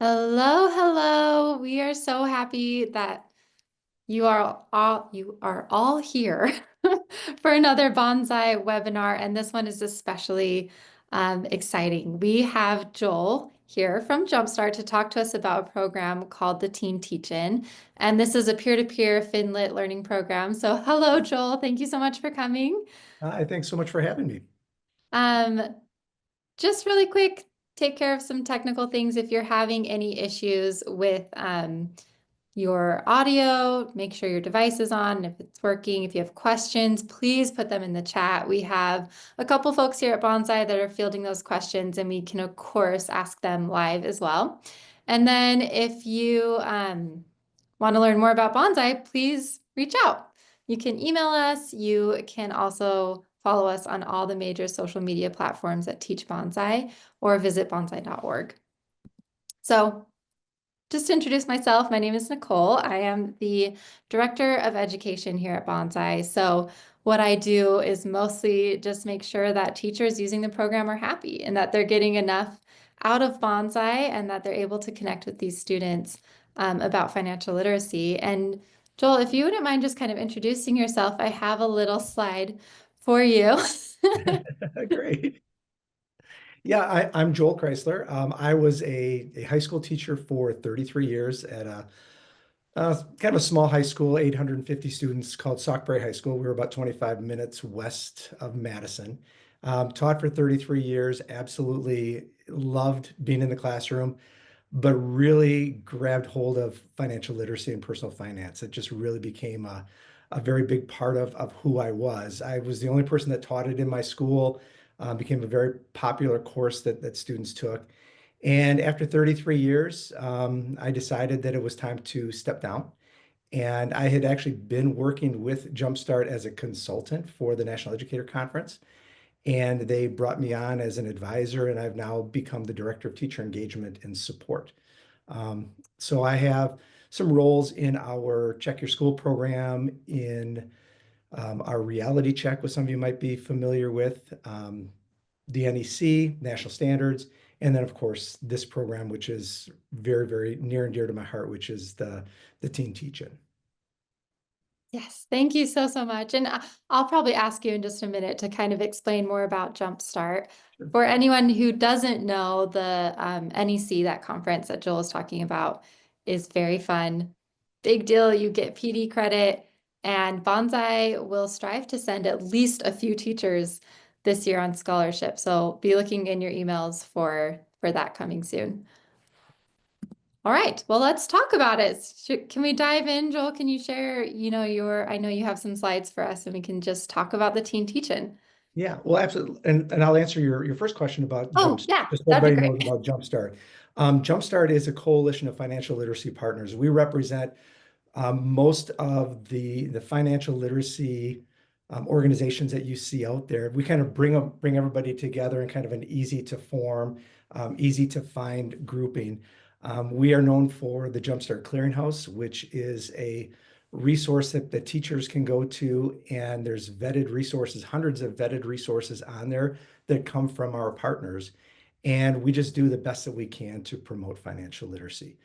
Hello, hello. We are so happy that you are all here for another Banzai webinar, and this one is especially exciting. We have Joel here from Jumpstart to talk to us about a program called the Teen Teach-In, and this is a peer-to-peer Finlit learning program. So, hello, Joel. Thank you so much for coming. Hi, thanks so much for having me. Um, Just really quick, take care of some technical things. If you're having any issues with your audio, make sure your device is on. If it's working, if you have questions, please put them in the chat. We have a couple folks here at Bonsai that are fielding those questions, and we can, of course, ask them live as well. And then if you want to learn more about Bonsai, please reach out. You can email us. You can also follow us on all the major social media platforms at Teach Bonsai or visit bonsai.org. So just to introduce myself, my name is Nicole. I am the Director of Education here at Banzai. So what I do is mostly just make sure that teachers using the program are happy and that they're getting enough out of Banzai and that they're able to connect with these students about financial literacy. And Joel, if you wouldn't mind just kind of introducing yourself, I have a little slide for you. Great. Yeah, I'm Joel Chrisler. I was a high school teacher for 33 years at kind of a small high school, 850 students called Stockbury High School. We were about 25 minutes west of Madison. Taught for 33 years, absolutely loved being in the classroom, but really grabbed hold of financial literacy and personal finance. It just really became a very big part of who I was. I was the only person that taught it in my school, became a very popular course that students took. And after 33 years, I decided that it was time to step down. And I had actually been working with Jumpstart as a consultant for the National Educator Conference. And they brought me on as an advisor, and I've now become the Director of Teacher Engagement and Support. So I have some roles in our Check Your School program, in our reality check, which some of you might be familiar with, the NEC, National Standards, and then of course this program, which is very, very near and dear to my heart, which is the Teen Teach-In. Yes, thank you so, so much. And I'll probably ask you in just a minute to kind of explain more about Jumpstart. Sure. For anyone who doesn't know, the NEC, that conference that Joel is talking about, is very fun. Big deal. You get PD credit, and Bonsai will strive to send at least a few teachers this year on scholarship. So be looking in your emails for that coming soon. All right, well, let's talk about it. Can we dive in, Joel? Can you share, I know you have some slides for us and we can just talk about the teen teaching. Yeah, well, absolutely. And I'll answer your first question about Oh, Jumpstart, yeah, just so that'd be everybody great. knows about Jumpstart. Jumpstart is a coalition of financial literacy partners. We represent most of the financial literacy organizations that you see out there. We kind of bring everybody together in kind of an easy to form, easy to find grouping. We are known for the Jumpstart Clearinghouse, which is a resource that the teachers can go to, and there's vetted resources, hundreds of vetted resources on there that come from our partners. And we just do the best that we can to promote financial literacy.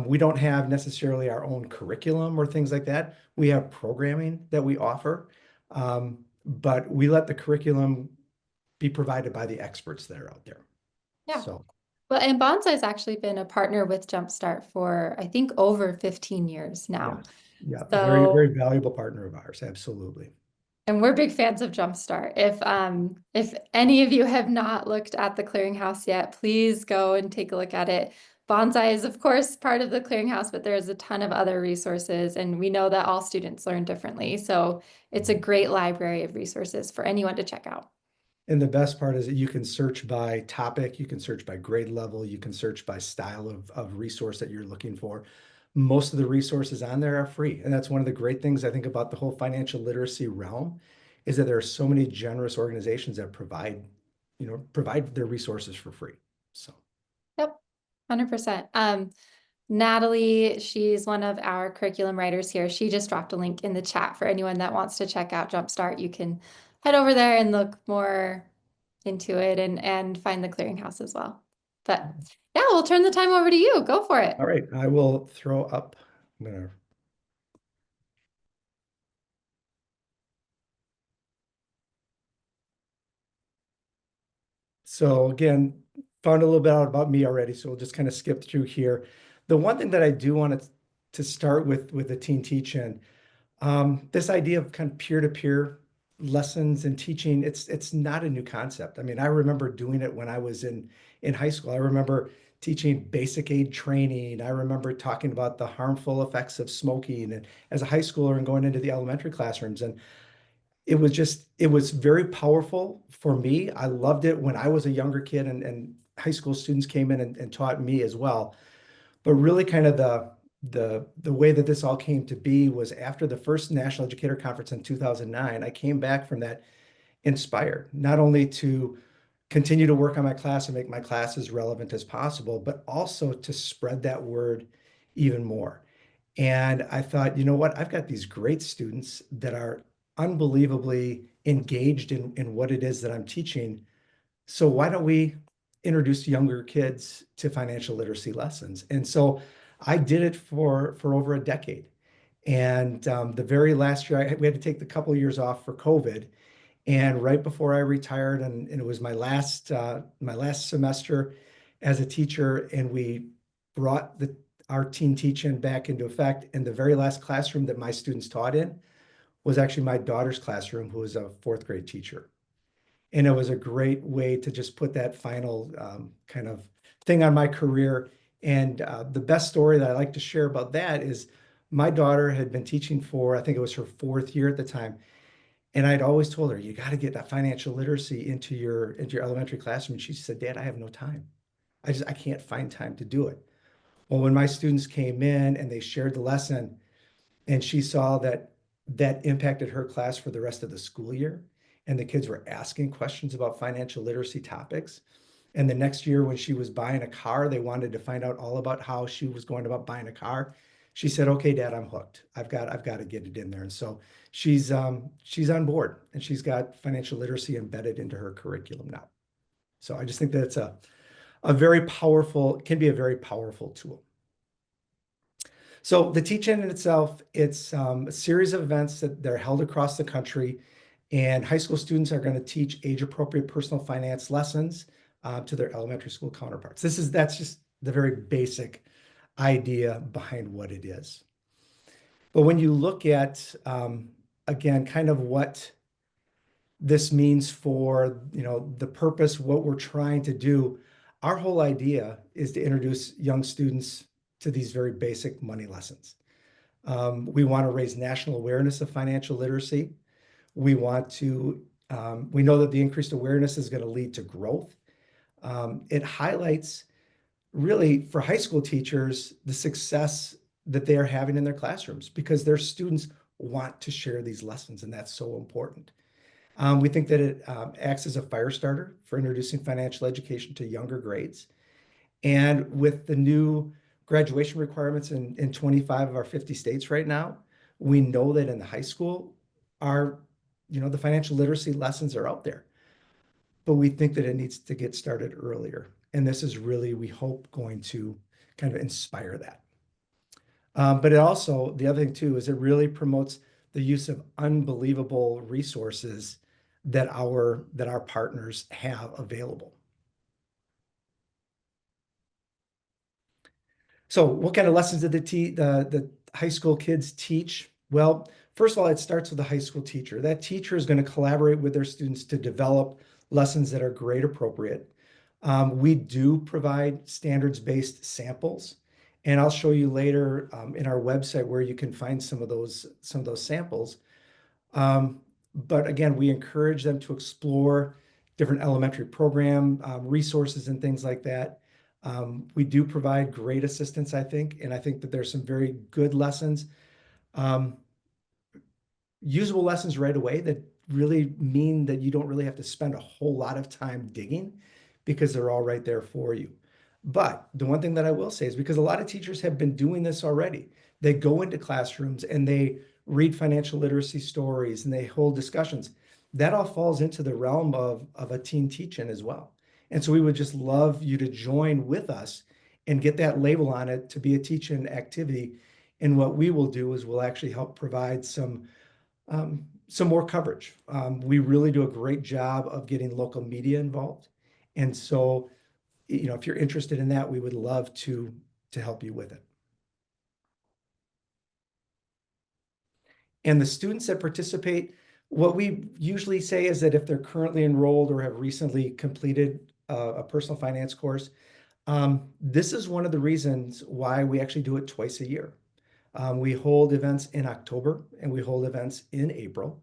We don't have necessarily our own curriculum or things like that. We have programming that we offer, but we let the curriculum be provided by the experts that are out there. Yeah. So, Well, and Bonsai's actually been a partner with Jumpstart for, I think, over 15 years now. yes, yeah, very, very So, valuable partner of ours. Absolutely. and we're big fans of Jumpstart. If any of you have not looked at the Clearinghouse yet, please go and take a look at it. Bonsai is, of course, part of the Clearinghouse, but there's a ton of other resources, and we know that all students learn differently. So it's a great library of resources for anyone to check out. And the best part is that you can search by topic, you can search by grade level, you can search by style of resource that you're looking for. Most of the resources on there are free. And that's one of the great things I think about the whole financial literacy realm is that there are so many generous organizations that provide their resources for free. So Yep, 100%. Natalie, she's one of our curriculum writers here. She just dropped a link in the chat for anyone that wants to check out Jumpstart. You can head over there and look more into it and find the clearinghouse as well. But yeah, we'll turn the time over to you. Go for it. All right, I will throw up. I'm gonna So again, found a little bit out about me already, so we'll just kind of skip through here. The one thing that I do want to start with the teen teach-in, this idea of kind of peer-to-peer lessons and teaching, it's not a new concept. I mean, I remember doing it when I was in high school. I remember teaching basic aid training. I remember talking about the harmful effects of smoking and as a high schooler and going into the elementary classrooms. And it was very powerful for me. I loved it when I was a younger kid and high school students came in and taught me as well. But really kind of the way that this all came to be was after the first National Educator Conference in 2009. I came back from that inspired, not only to continue to work on my class and make my class as relevant as possible, but also to spread that word even more. And I thought, you know what? I've got these great students that are unbelievably engaged in what it is that I'm teaching. So why don't we introduce younger kids to financial literacy lessons? And so I did it for over a decade. And the very last year, we had to take the couple of years off for COVID. And right before I retired, and it was my last semester as a teacher, and we brought our teen teach-in back into effect. And the very last classroom that my students taught in was actually my daughter's classroom, who was a fourth grade teacher. And it was a great way to just put that final kind of thing on my career. And the best story that I like to share about that is my daughter had been teaching for, I think it was her fourth year at the time. And I'd always told her, you got to get that financial literacy into your elementary classroom. And she said, Dad, I have no time. I can't find time to do it. Well, when my students came in and they shared the lesson and she saw that that impacted her class for the rest of the school year, and the kids were asking questions about financial literacy topics. And the next year, when she was buying a car, they wanted to find out all about how she was going about buying a car. She said, "Okay, Dad, I'm hooked. I've got to get it in there." And so she's on board, and she's got financial literacy embedded into her curriculum now. So I just think that it's a very powerful, can be a very powerful tool. So the teach-in in itself, it's a series of events that they're held across the country, and high school students are going to teach age-appropriate personal finance lessons to their elementary school counterparts. That's just the very basic idea behind what it is. But when you look at again, kind of what this means for, the purpose, what we're trying to do, our whole idea is to introduce young students to these very basic money lessons. We want to raise national awareness of financial literacy. We know that the increased awareness is going to lead to growth. It highlights really for high school teachers the success that they are having in their classrooms because their students want to share these lessons, and that's so important. We think that it acts as a fire starter for introducing financial education to younger grades. And with the new graduation requirements in 25 of our 50 states right now, we know that in the high school, the financial literacy lessons are out there. But we think that it needs to get started earlier. And this is really, we hope, going to kind of inspire that. But it also, the other thing too, is it really promotes the use of unbelievable resources that our partners have available. So what kind of lessons did the high school kids teach? Well, first of all, it starts with the high school teacher. That teacher is going to collaborate with their students to develop lessons that are grade appropriate. We do provide standards-based samples, and I'll show you later in our website where you can find some of those samples. But again, we encourage them to explore different elementary program resources and things like that. We do provide great assistance, I think, and I think that there's some very good lessons, usable lessons right away that really mean that you don't really have to spend a whole lot of time digging because they're all right there for you. But the one thing that I will say is because a lot of teachers have been doing this already, they go into classrooms and they read financial literacy stories and they hold discussions. That all falls into the realm of a teen teach-in as well. And so we would just love you to join with us and get that label on it to be a teaching activity. And what we will do is we'll actually help provide some more coverage. We really do a great job of getting local media involved. And so, if you're interested in that, we would love to help you with it. And the students that participate, what we usually say is that if they're currently enrolled or have recently completed a personal finance course, this is one of the reasons why we actually do it twice a year. We hold events in October and we hold events in April.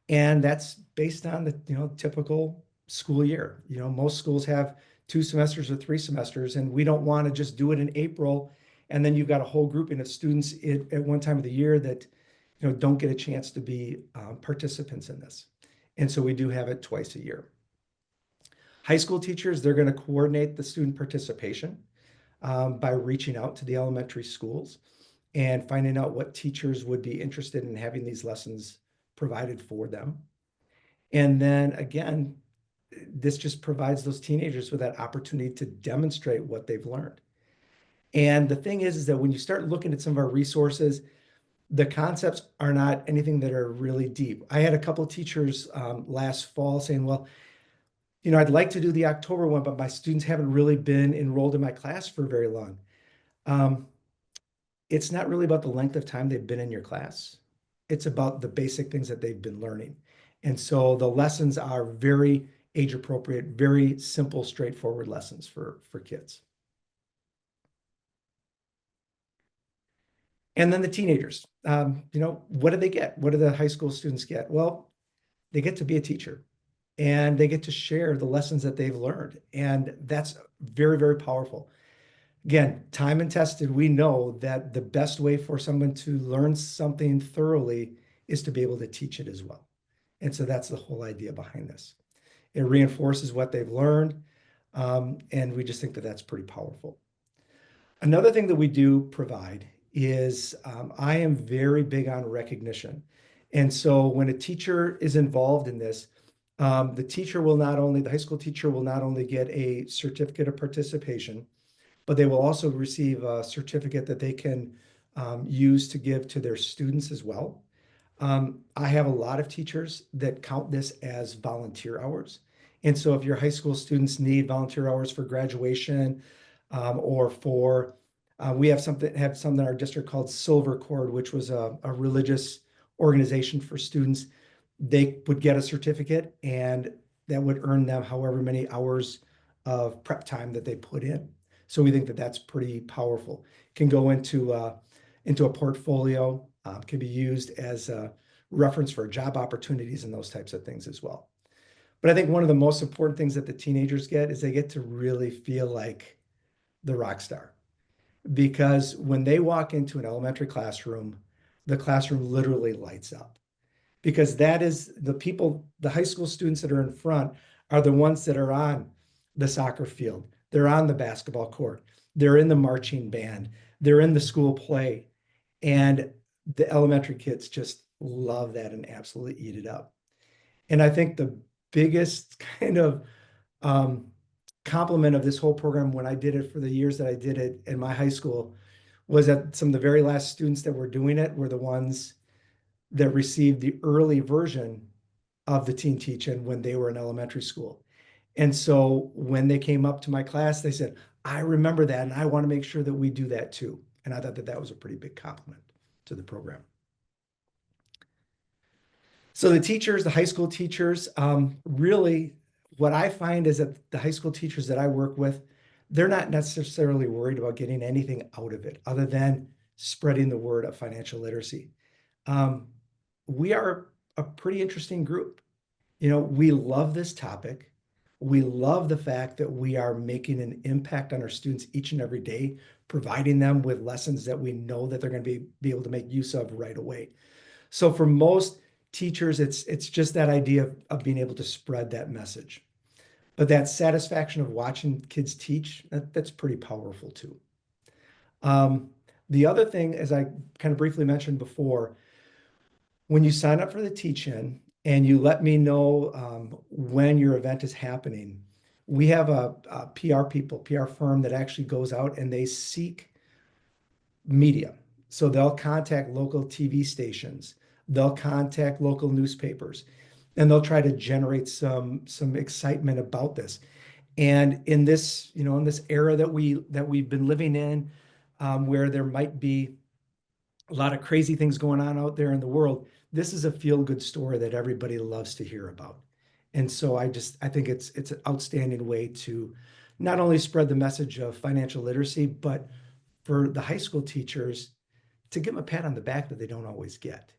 And that's based on the typical school year. Most schools have 2 semesters or 3 semesters, and we don't want to just do it in April. And then you've got a whole grouping of students at one time of the year that don't get a chance to be participants in this. And so we do have it twice a year. High school teachers, they're going to coordinate the student participation by reaching out to the elementary schools and finding out what teachers would be interested in having these lessons provided for them. And then again, this just provides those teenagers with that opportunity to demonstrate what they've learned. And the thing is that when you start looking at some of our resources, the concepts are not anything that are really deep. I had a couple of teachers last fall saying, well, I'd like to do the October one, but my students haven't really been enrolled in my class for very long. It's not really about the length of time they've been in your class. It's about the basic things that they've been learning. And so the lessons are very age appropriate, very simple, straightforward lessons for kids. And then the teenagers, what do they get? What do the high school students get? Well, they get to be a teacher and they get to share the lessons that they've learned. And that's very, very powerful. Again, time and tested, we know that the best way for someone to learn something thoroughly is to be able to teach it as well. And so that's the whole idea behind this. It reinforces what they've learned. And we just think that that's pretty powerful. Another thing that we do provide is I am very big on recognition. And so when a teacher is involved in this, the high school teacher will not only get a certificate of participation, but they will also receive a certificate that they can use to give to their students as well. I have a lot of teachers that count this as volunteer hours. And so if your high school students need volunteer hours for graduation or for, we have something in our district called Silver Cord, which was a religious organization for students. They would get a certificate and that would earn them however many hours of prep time that they put in. So we think that that's pretty powerful. Can go into a portfolio, can be used as a reference for job opportunities and those types of things as well. But I think one of the most important things that the teenagers get is they get to really feel like the rock star. Because when they walk into an elementary classroom, the classroom literally lights up. Because that is the high school students that are in front are the ones that are on the soccer field. They're on the basketball court. They're in the marching band. They're in the school play. And the elementary kids just love that and absolutely eat it up. And I think the biggest kind of compliment of this whole program when I did it for the years that I did it in my high school was that some of the very last students that were doing it were the ones that received the early version of the teen teach-in when they were in elementary school. And so when they came up to my class, they said, I remember that and I want to make sure that we do that too. And I thought that that was a pretty big compliment to the program. So the teachers, the high school teachers, really what I find is that the high school teachers that I work with, they're not necessarily worried about getting anything out of it other than spreading the word of financial literacy. We are a pretty interesting group. We love this topic. We love the fact that we are making an impact on our students each and every day, providing them with lessons that we know that they're going to be able to make use of right away. So for most teachers, it's just that idea of being able to spread that message. But that satisfaction of watching kids teach, that's pretty powerful too. The other thing, as I kind of briefly mentioned before, when you sign up for the teach-in and you let me know when your event is happening, We have a PR people, PR firm that actually goes out and they seek media. So they'll contact local TV stations, they'll contact local newspapers, and they'll try to generate some excitement about this. And in this, in this era that we've been living in, where there might be a lot of crazy things going on out there in the world, this is a feel-good story that everybody loves to hear about. And so I think it's an outstanding way to not only spread the message of financial literacy, but for the high school teachers to give them a pat on the back that they don't always get,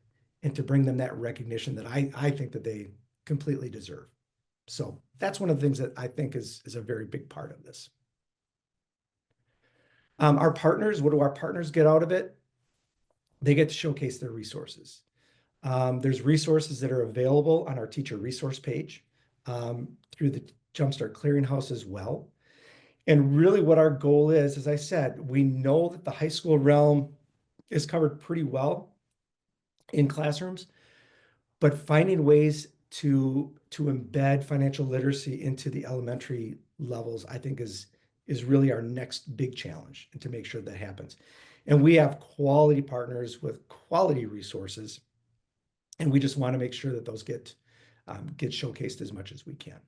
and to bring them that recognition that I think that they completely deserve. So that's one of the things that I think is a very big part of this. Our partners, what do our partners get out of it? They get to showcase their resources. There's resources that are available on our teacher resource page, through the Jumpstart Clearinghouse as well. And really what our goal is, as I said, we know that the high school realm is covered pretty well in classrooms, but finding ways to embed financial literacy into the elementary levels, I think is really our next big challenge, and to make sure that happens. And we have quality partners with quality resources, and we just want to make sure that those get showcased as much as we can.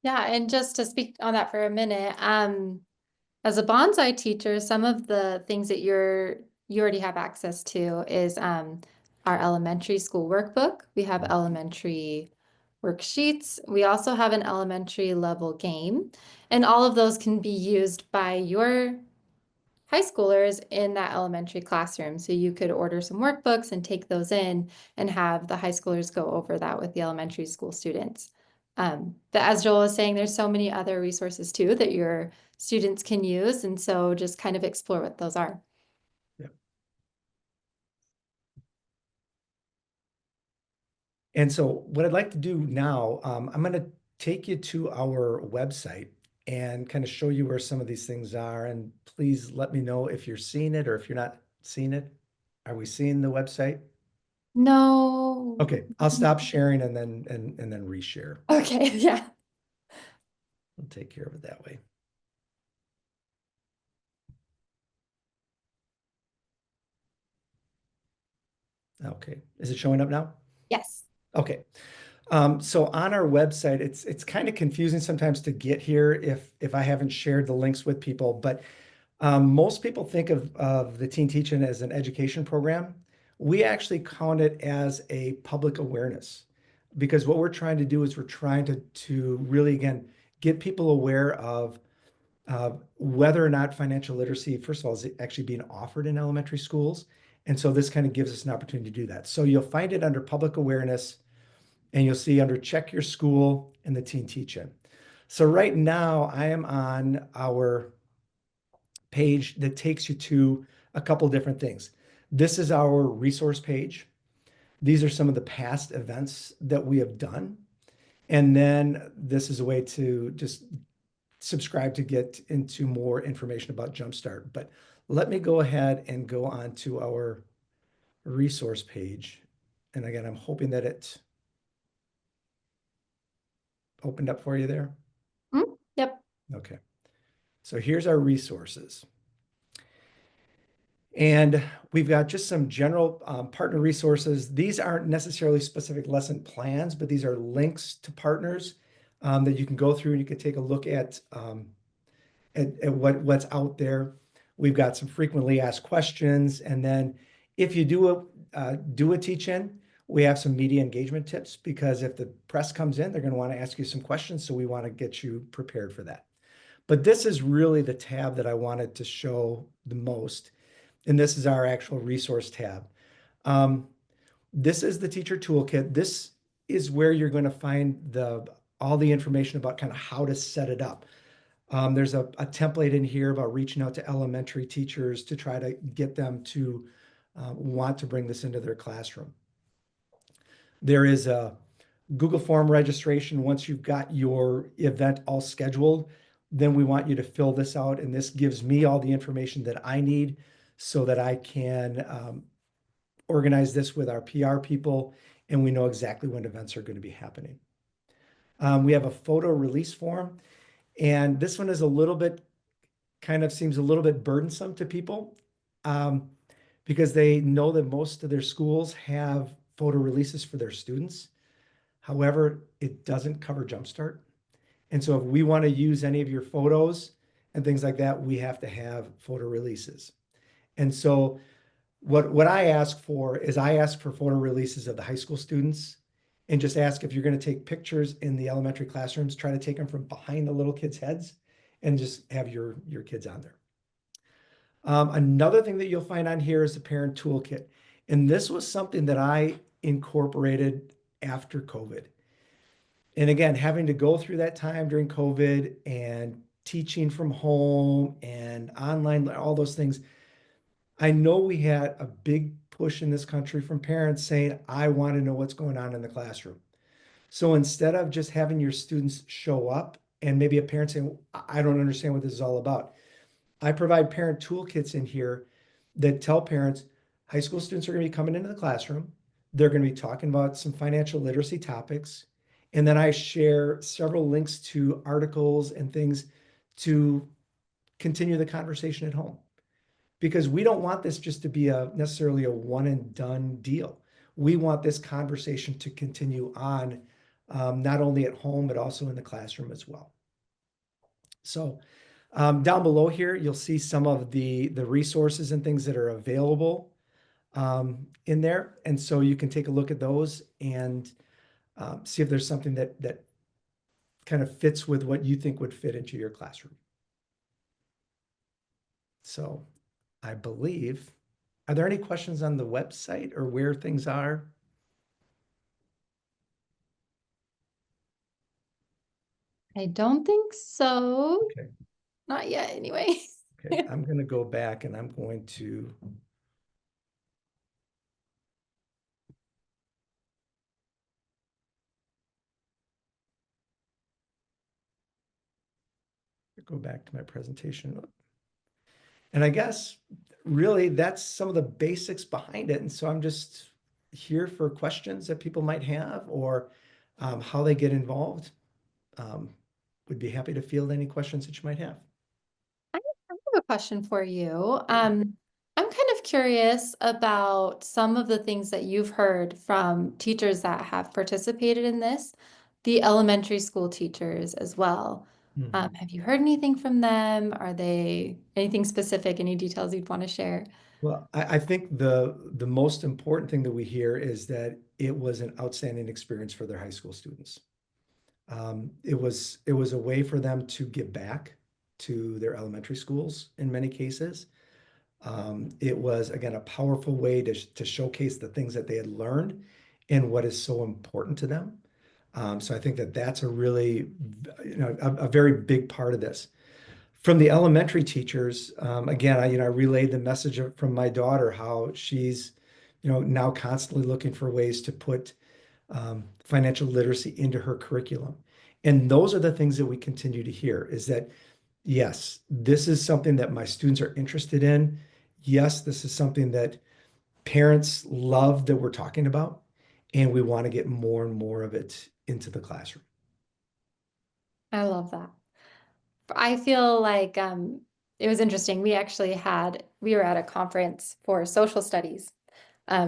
Yeah, and just to speak on that for a minute, as a bonsai teacher, some of the things that you already have access to is our elementary school workbook. We have elementary worksheets. We also have an elementary level game, and all of those can be used by your high schoolers in that elementary classroom. So you could order some workbooks and take those in and have the high schoolers go over that with the elementary school students. But as Joel was saying, there's so many other resources too that your students can use. And so just kind of explore what those are. Yeah. And so what I'd like to do now, I'm going to take you to our website and kind of show you where some of these things are. And please let me know if you're seeing it or if you're not seeing it. Are we seeing the website? No. Okay, I'll stop sharing and then reshare. Okay, yeah. We'll take care of it that way. Okay, is it showing up now? Yes. Okay. So on our website, it's kind of confusing sometimes to get here if I haven't shared the links with people, but most people think of the Teen Teaching as an education program. We actually count it as a public awareness, because what we're trying to do is we're trying to really, again, get people aware of whether or not financial literacy, first of all, is actually being offered in elementary schools. And so this kind of gives us an opportunity to do that. So you'll find it under public awareness, and you'll see under check your school and the Teen Teach-In. So right now I am on our page that takes you to a couple different things. This is our resource page. These are some of the past events that we have done. And then this is a way to just subscribe to get into more information about Jumpstart. But let me go ahead and go on to our resource page. And again, I'm hoping that it opened up for you there. Yep. Okay. So here's our resources. And we've got just some general partner resources. These aren't necessarily specific lesson plans, but these are links to partners that you can go through and you can take a look at what's out there. We've got some frequently asked questions. And then if you do a teach-in, we have some media engagement tips, because if the press comes in, they're going to want to ask you some questions. So we want to get you prepared for that. But this is really the tab that I wanted to show the most. And this is our actual resource tab. This is the teacher toolkit. This is where you're going to find all the information about kind of how to set it up. There's a template in here about reaching out to elementary teachers to try to get them to want to bring this into their classroom. There is a Google form registration. Once you've got your event all scheduled, then we want you to fill this out. And this gives me all the information that I need so that I can organize this with our PR people, and we know exactly when events are going to be happening. We have a photo release form, and this one is a little bit kind of seems a little bit burdensome to people um, because they know that most of their schools have photo releases for their students. However, it doesn't cover Jumpstart. And so if we want to use any of your photos and things like that, we have to have photo releases. And so what I ask for is I ask for photo releases of the high school students and just ask if you're going to take pictures in the elementary classrooms, try to take them from behind the little kids' heads and just have your kids on there. Another thing that you'll find on here is the parent toolkit. And this was something that I incorporated after COVID. And again, having to go through that time during COVID and teaching from home and online, all those things, I know we had a big push in this country from parents saying, I want to know what's going on in the classroom. So instead of just having your students show up and maybe a parent saying, I don't understand what this is all about, I provide parent toolkits in here that tell parents high school students are going to be coming into the classroom. They're going to be talking about some financial literacy topics. And then I share several links to articles and things to continue the conversation at home. Because we don't want this just to be a necessarily a one and done deal. We want this conversation to continue on, not only at home, but also in the classroom as well. So down below here, you'll see some of the resources and things that are available in there. And so you can take a look at those and see if there's something that kind of fits with what you think would fit into your classroom. So I believe, are there any questions on the website or where things are? I don't think so. Okay, Not yet, anyway. okay. I'm going to go back and I'm going to go back to my presentation. And I guess really that's some of the basics behind it. And so I'm just here for questions that people might have or how they get involved. Um, would be happy to field any questions that you might have. I have a question for you. I'm kind of curious about some of the things that you've heard from teachers that have participated in this, the elementary school teachers as well. Mhm. Have you heard anything from them? Are they anything specific, any details you'd want to share? Well, I think the most important thing that we hear is that it was an outstanding experience for their high school students. It was a way for them to give back to their elementary schools in many cases. It was again a powerful way to showcase the things that they had learned and what is so important to them. So I think that that's a really, a very big part of this. From the elementary teachers, again, I relayed the message from my daughter how she's, now constantly looking for ways to put financial literacy into her curriculum. And those are the things that we continue to hear is that, yes, this is something that my students are interested in. Yes, this is something that parents love that we're talking about, and we want to get more and more of it into the classroom. I love that. I feel like it was interesting. We were at a conference for social studies,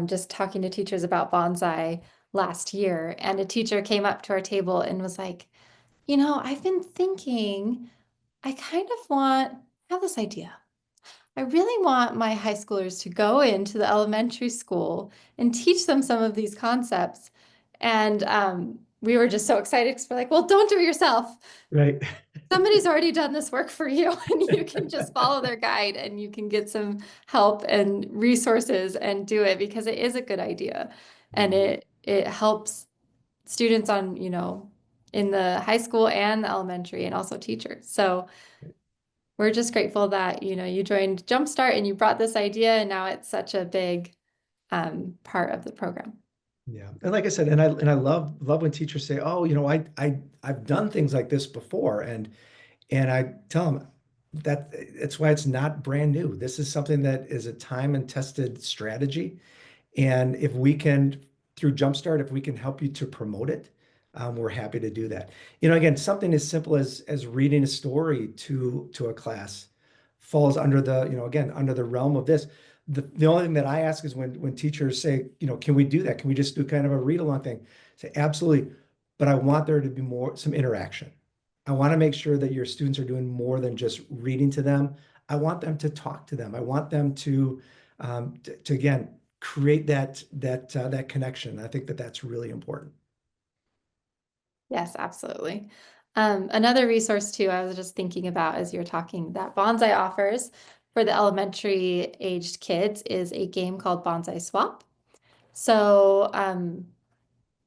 just talking to teachers about Banzai last year. And a teacher came up to our table and was like, I've been thinking, I kind of have this idea. I really want my high schoolers to go into the elementary school and teach them some of these concepts. And we were just so excited because we're like, well, don't do it yourself. Right. Somebody's already done this work for you, and you can just follow their guide and you can get some help and resources and do it because it is a good idea. And Mhm. it helps students in the high school and the elementary and also teachers. So we're just grateful that, you joined Jumpstart and you brought this idea and now it's such a big part of the program. Yeah. And like I said, and I love when teachers say, "Oh, I've done things like this before." And I tell them that it's why it's not brand new. This is something that is a time and tested strategy. And if we can, through Jumpstart, if we can help you to promote it, we're happy to do that. You know, again, something as simple as reading a story to a class falls under the, you know, again, under the realm of this. The only thing that I ask is when teachers say, you know, can we do that? Can we just do kind of a read along thing? Say, absolutely. But I want there to be more, some interaction. I want to make sure that your students are doing more than just reading to them. I want them to talk to them. I want them to again create that connection. I think that that's really important. Yes, absolutely. Another resource too, I was just thinking about as you're talking that Banzai offers for the elementary aged kids is a game called Banzai Swap. So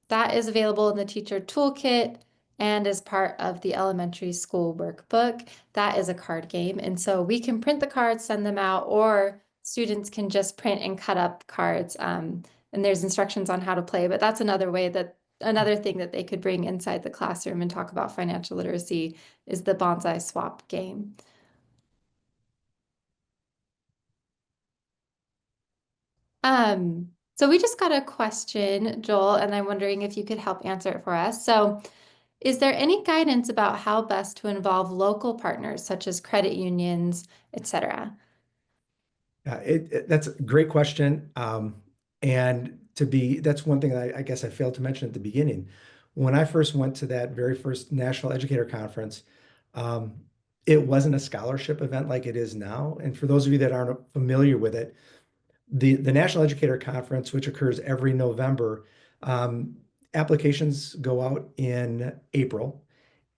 that is available in the teacher toolkit and as part of the elementary school workbook. That is a card game. And so we can print the cards, send them out, or students can just print and cut up cards. And there's instructions on how to play, but that's another thing that they could bring inside the classroom and talk about financial literacy is the Banzai Swap game. So we just got a question, Joel, and I'm wondering if you could help answer it for us. So, is there any guidance about how best to involve local partners such as credit unions, etc.? That's a great question. And that's one thing I guess I failed to mention at the beginning. When I first went to that very first National Educator Conference, um, it wasn't a scholarship event like it is now. And for those of you that aren't familiar with it, the National Educator Conference, which occurs every November, um, applications go out in April.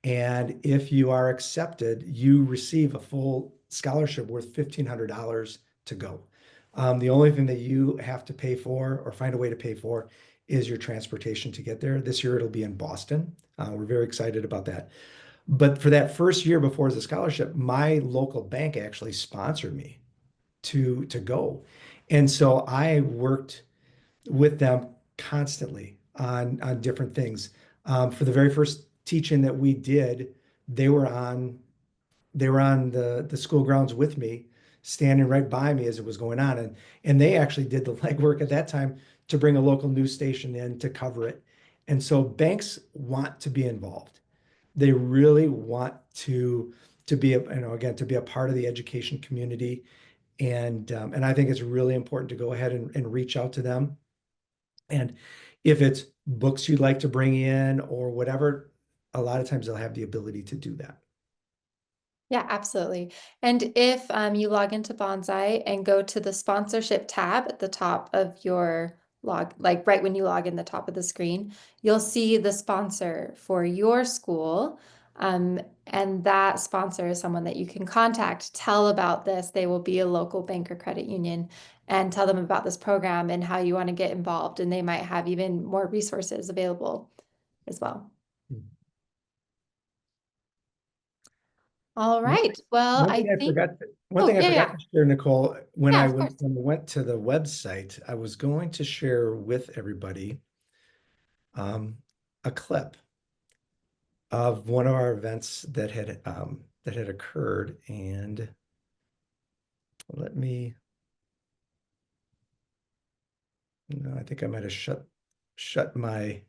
And if you are accepted, you receive a full scholarship worth $1,500 to go. The only thing that you have to pay for or find a way to pay for is your transportation to get there. This year it'll be in Boston. We're very excited about that. But for that first year before as a scholarship, my local bank actually sponsored me to go. And so I worked with them constantly on different things. For the very first teaching that we did, they were on the school grounds with me, standing right by me as it was going on, and they actually did the legwork at that time to bring a local news station in to cover it. And so banks want to be involved. They really want to be a, you know, again, to be a part of the education community. And I think it's really important to go ahead and reach out to them. And if it's books you'd like to bring in or whatever, a lot of times they'll have the ability to do that. Yeah, absolutely. And if you log into Banzai and go to the sponsorship tab at the top of your log, like right when you log in the top of the screen, you'll see the sponsor for your school. And that sponsor is someone that you can contact, tell about this. They will be a local bank or credit union and tell them about this program and how you want to get involved. And they might have even more resources available as well. All One right. Well, one thing I I think, forgot one oh, thing I yeah, forgot yeah. to share, Nicole, Yeah, of course. when I went to the website, I was going to share with everybody um, a clip of one of our events that had occurred. And let me, no, I think I might have shut my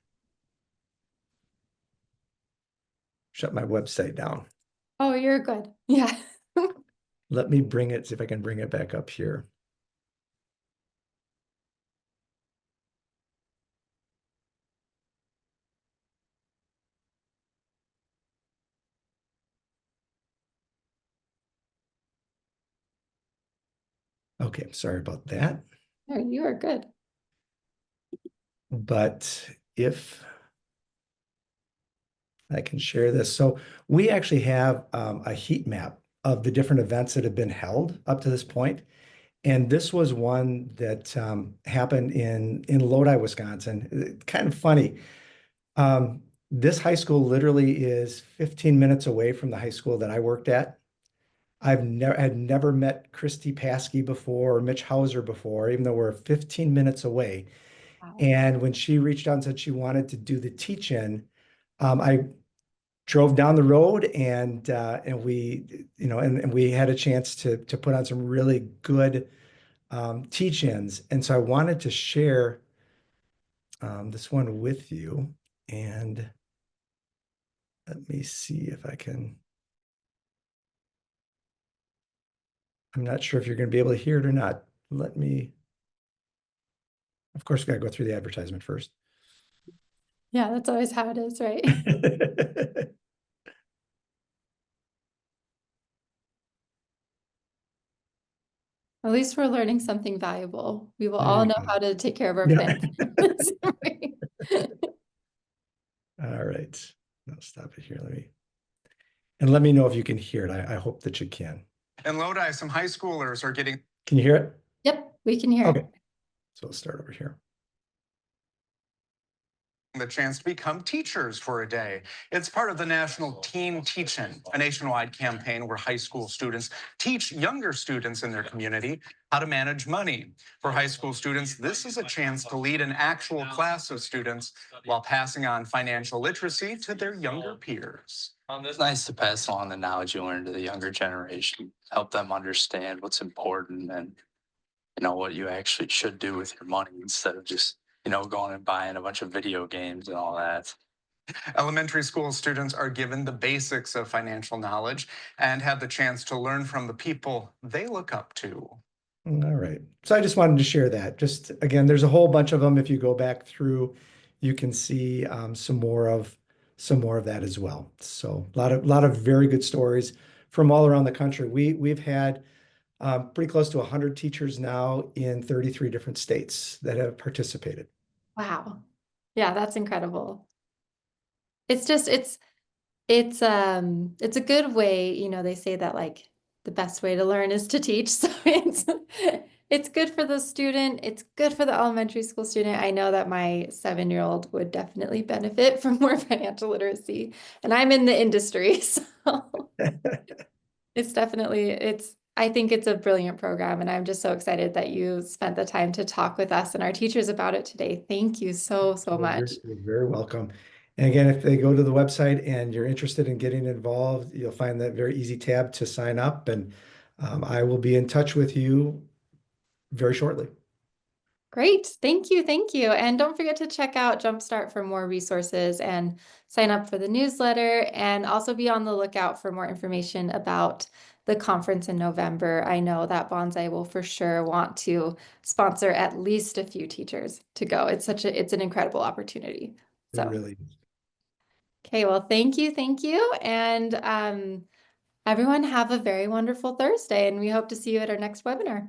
website down. Oh, you're good. Yeah. Let me see if I can bring it back up here. Okay, sorry about that. No, you are good. But if I can share this. So we actually have a heat map of the different events that have been held up to this point. And this was one that happened in Lodi, Wisconsin. Kind of funny. This high school literally is 15 minutes away from the high school that I worked at. I've never met Christy Paskey before or Mitch Hauser before, even though we're 15 minutes away. Wow. And when she reached out and said she wanted to do the teach-in, I drove down the road and we, you know, and we had a chance to put on some really good teach-ins. And so I wanted to share this one with you. And Let me see if I can. I'm not sure if you're going to be able to hear it or not. Let me, of course, we got to go through the advertisement first. Yeah, that's always how it is, right? At least we're learning something valuable. We will There all you know go. how to take care of our Yeah. plants. All right. I'll stop it here. Let me know if you can hear it. I hope that you can. In Lodi, some high schoolers are getting Can you hear it? Yep, we can hear. Okay. So we'll start over here. the chance to become teachers for a day. It's part of the National Teen Teach-In, a nationwide campaign where high school students teach younger students in their community how to manage money. For high school students, this is a chance to lead an actual class of students while passing on financial literacy to their younger peers. It's nice to pass along the knowledge you learn to the younger generation, help them understand what's important and what you actually should do with your money instead of just going and buying a bunch of video games and all that. Elementary school students are given the basics of financial knowledge and have the chance to learn from the people they look up to. All right. So I just wanted to share that. Just again, there's a whole bunch of them. If you go back through, you can see some more of that as well. So a lot of very good stories from all around the country. We've had pretty close to 100 teachers now in 33 different states that have participated. Wow. Yeah, that's incredible. It's just it's a good way, they say that like the best way to learn is to teach. So it's good for the student, it's good for the elementary school student. I know that my 7-year-old would definitely benefit from more financial literacy, and I'm in the industry, so it's definitely I think it's a brilliant program, and I'm just so excited that you spent the time to talk with us and our teachers about it today. Thank you so, so Well, much. you're very welcome. And again, if they go to the website and you're interested in getting involved, you'll find that very easy tab to sign up. And I will be in touch with you very shortly. Great. Thank you. Thank you. And don't forget to check out Jumpstart for more resources and sign up for the newsletter, and also be on the lookout for more information about the conference in November. I know that Banzai will for sure want to sponsor at least a few teachers to go. It's an incredible opportunity. It So, really is. okay, well, thank you. Thank you. And everyone have a very wonderful Thursday, and we hope to see you at our next webinar.